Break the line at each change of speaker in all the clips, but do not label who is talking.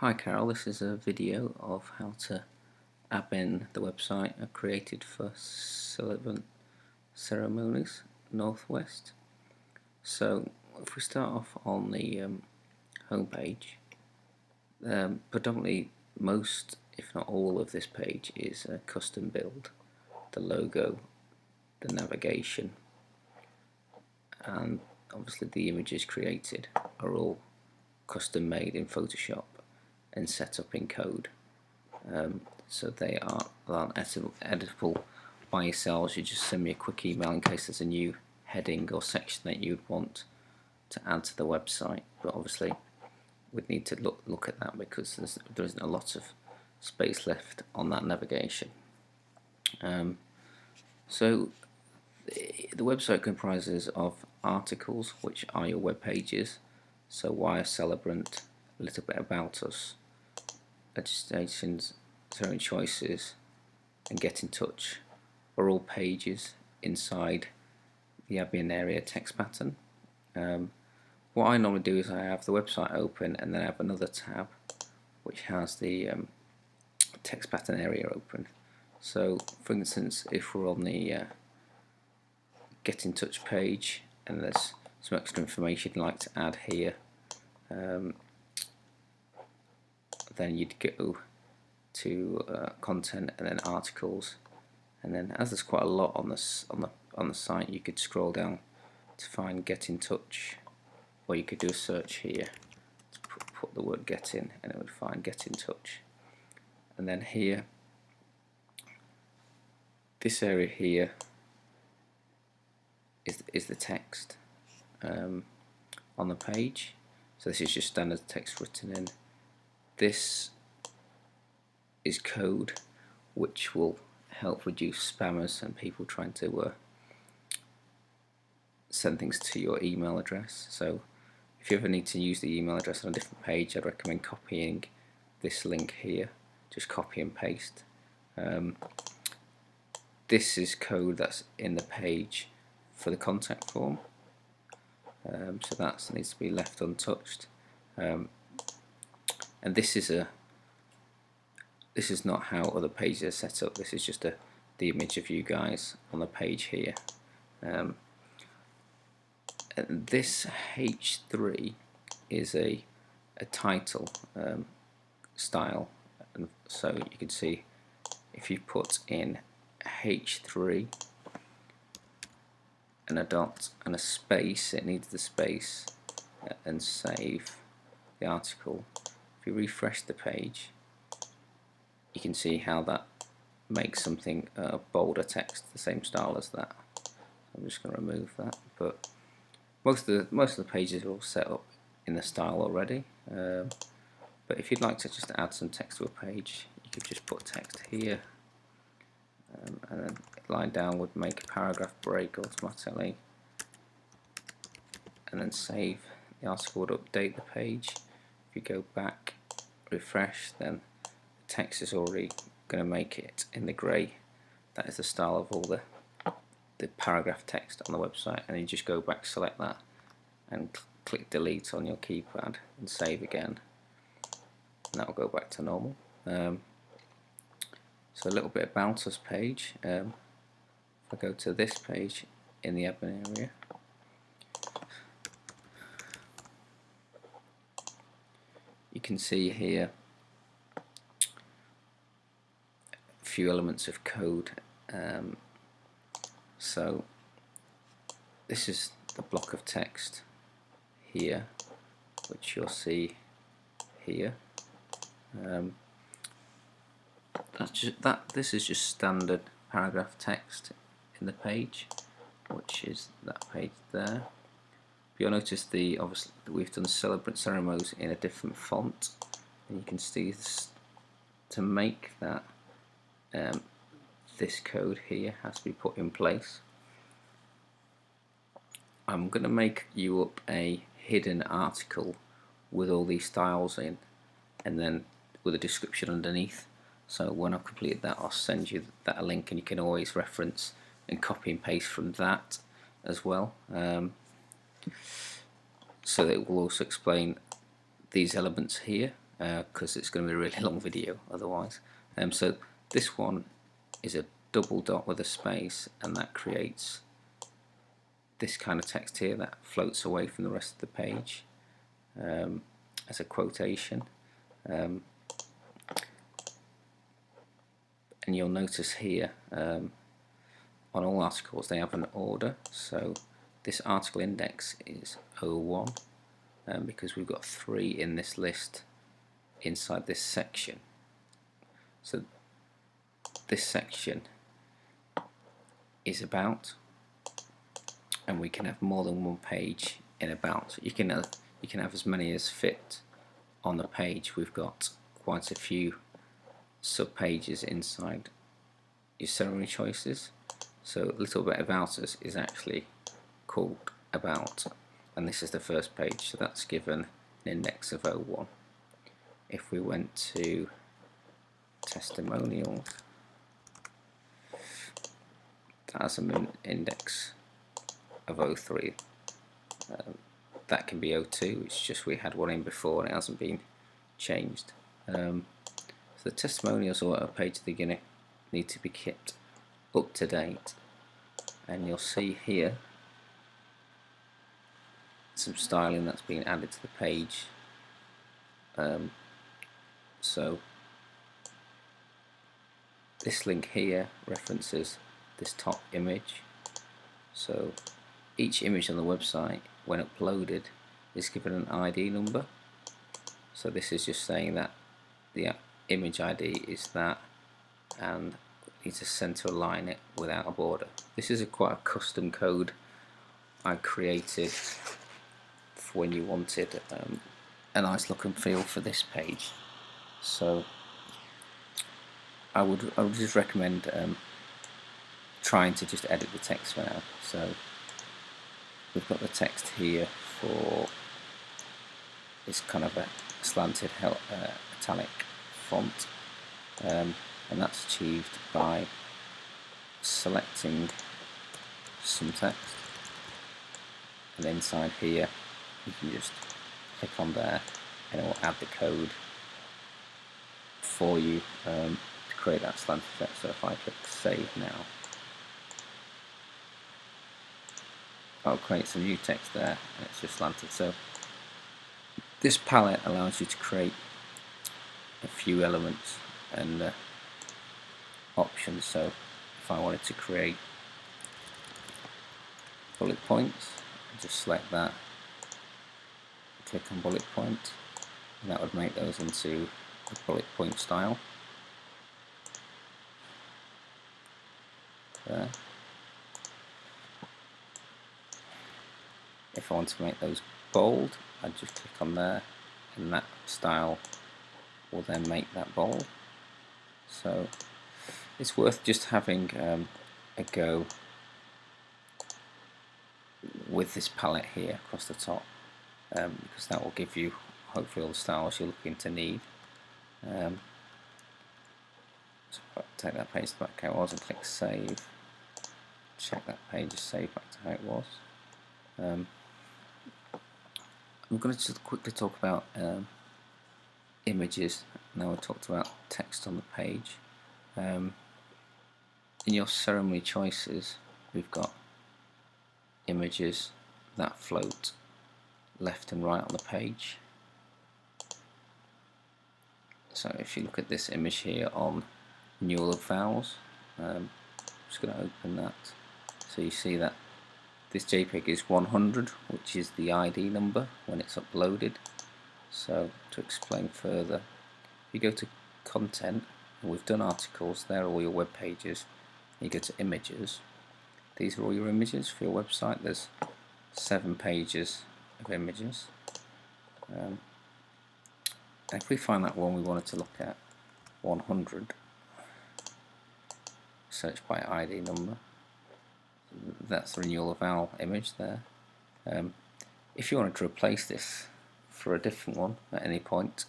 Hi Carol, this is a video of how to app in the website I created for Celebrant Ceremonies Northwest. So if we start off on the home page, predominantly most, if not all, of this page is a custom build. The logo, the navigation, and obviously the images created are all custom made in Photoshop and set up in code, so they aren't editable by yourselves. You just send me a quick email in case there's a new heading or section that you'd want to add to the website, but obviously we'd need to look at that because there isn't a lot of space left on that navigation. So the website comprises of articles, which are your web pages. So why a celebrant, a little bit about us, legislations, certain choices, and get in touch are all pages inside the admin area text pattern. What I normally do is I have the website open and then I have another tab which has the text pattern area open. So for instance, if we're on the get in touch page and there's some extra information you'd like to add here, then you'd go to content and then articles, and then as there's quite a lot on the site, you could scroll down to find get in touch, or you could do a search here to put the word get in and it would find get in touch. And then here, this area here is the text on the page. So this is just standard text written in. This is code which will help reduce spammers and people trying to send things to your email address. So if you ever need to use the email address on a different page, I'd recommend copying this link here. Just copy and paste. This is code that's in the page for the contact form, so that needs to be left untouched. And this is not how other pages are set up. This is just the image of you guys on the page here. And this H3 is a title style, and so you can see if you put in H3 and a dot and a space, it needs the space, and save the article. If you refresh the page, you can see how that makes something bolder text, the same style as that. I'm just going to remove that, but most of the pages are all set up in the style already. But if you'd like to just add some text to a page, you could just put text here, and then line down would make a paragraph break automatically, and then save. The article would update the page. If you go back, refresh, then the text is already going to make it in the grey. That is the style of all the paragraph text on the website, and you just go back, select that, and click delete on your keypad and save again, and that will go back to normal. So a little bit about us page. If I go to this page in the admin area, you can see here a few elements of code. So this is the block of text here, which you'll see here. This is just standard paragraph text in the page, which is that page there. You'll notice obviously we've done celebrant ceremonies in a different font, and you can see this, to make that this code here has to be put in place. I'm going to make you up a hidden article with all these styles in, and then with a description underneath. So when I've completed that, I'll send you that link, and you can always reference and copy and paste from that as well. So that it will also explain these elements here, because it's going to be a really long video otherwise. So this one is a double dot with a space, and that creates this kind of text here that floats away from the rest of the page as a quotation. And you'll notice here on all articles they have an order, so this article index is 01 because we've got 3 in this list inside this section. So this section is about, and we can have more than one page in about. So you can have as many as fit on the page. We've got quite a few sub pages inside your ceremony choices. So a little bit about us is actually called about, and this is the first page, so that's given an index of 01. If we went to testimonials, that has an index of 03. That can be 02, it's just we had one in before and it hasn't been changed. So the testimonials or a page at the beginning need to be kept up to date, and you'll see here some styling that's been added to the page. So this link here references this top image, so each image on the website when uploaded is given an ID number. So this is just saying that the image ID is that, and you need to center align it without a border. This is quite a custom code I created for when you wanted a nice look and feel for this page. So I would just recommend trying to just edit the text for now. So we've got the text here for this kind of a slanted italic font, and that's achieved by selecting some text, and inside here you can just click on there and it will add the code for you to create that slanted text. So if I click save now, I'll create some new text there and it's just slanted. So this palette allows you to create a few elements and options. So if I wanted to create bullet points, I just select that, click on bullet point, and that would make those into a bullet point style. There. If I want to make those bold, I just click on there and that style will then make that bold. So it's worth just having a go with this palette here across the top, because that will give you hopefully all the styles you're looking to need. So if I take that page back how it was and click save, check that page is saved back to how it was. I'm going to just quickly talk about images. Now we've talked about text on the page. In your ceremony choices, we've got images that float left and right on the page. So if you look at this image here on renewal of vowels, I'm just going to open that. So you see that this JPEG is 100, which is the ID number when it's uploaded. So to explain further, if you go to content, and we've done articles, there are all your web pages. You go to images, these are all your images for your website. There's 7 pages of images. And if we find that one we wanted to look at, 100, search by ID number, that's the renewal of vowel image there. If you wanted to replace this for a different one at any point,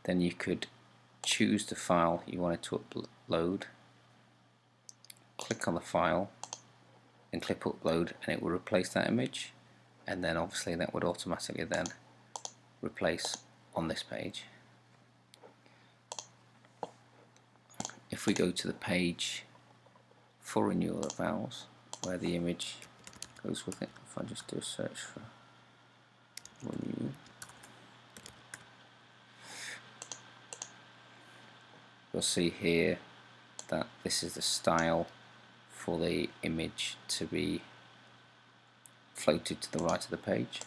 then you could choose the file you wanted to upload, click on the file and click upload, and it will replace that image, and then obviously that would automatically then replace on this page. if we go to the page for renewal of vowels, where the image goes with it, if I just do a search for renew, you'll see here that this is the style for the image to be floated to the right of the page.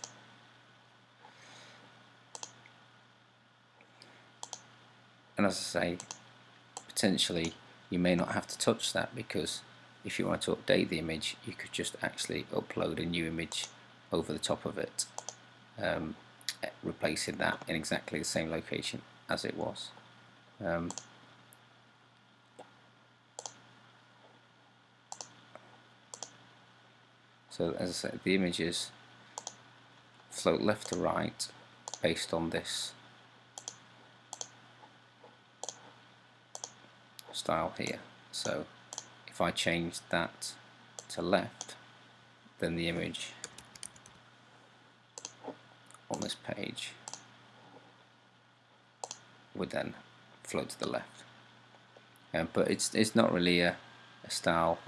And as I say, potentially you may not have to touch that, because if you want to update the image, you could just actually upload a new image over the top of it, replacing that in exactly the same location as it was. So as I said, the images float left to right based on this style here. So if I change that to left, then the image on this page would then float to the left. But it's not really a style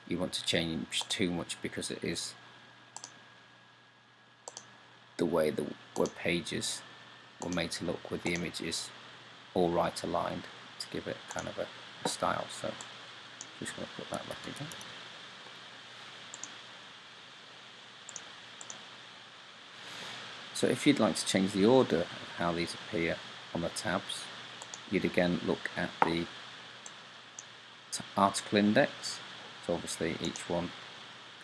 you want to change too much, because it is the way the web pages were made to look, with the images all right aligned to give it kind of a style. So just going to put that back again. So if you'd like to change the order of how these appear on the tabs, you'd again look at the article index. So obviously each one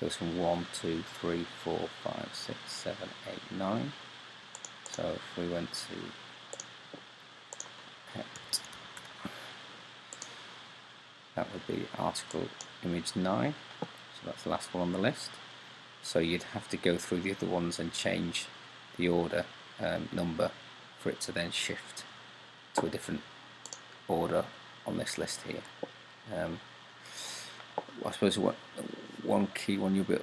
goes from 1, 2, 3, 4, 5, 6, 7, 8, 9. So if we went to pet, that would be article image 9. So that's the last one on the list. So you'd have to go through the other ones and change the order number for it to then shift to a different order on this list here. I suppose one key one you'll be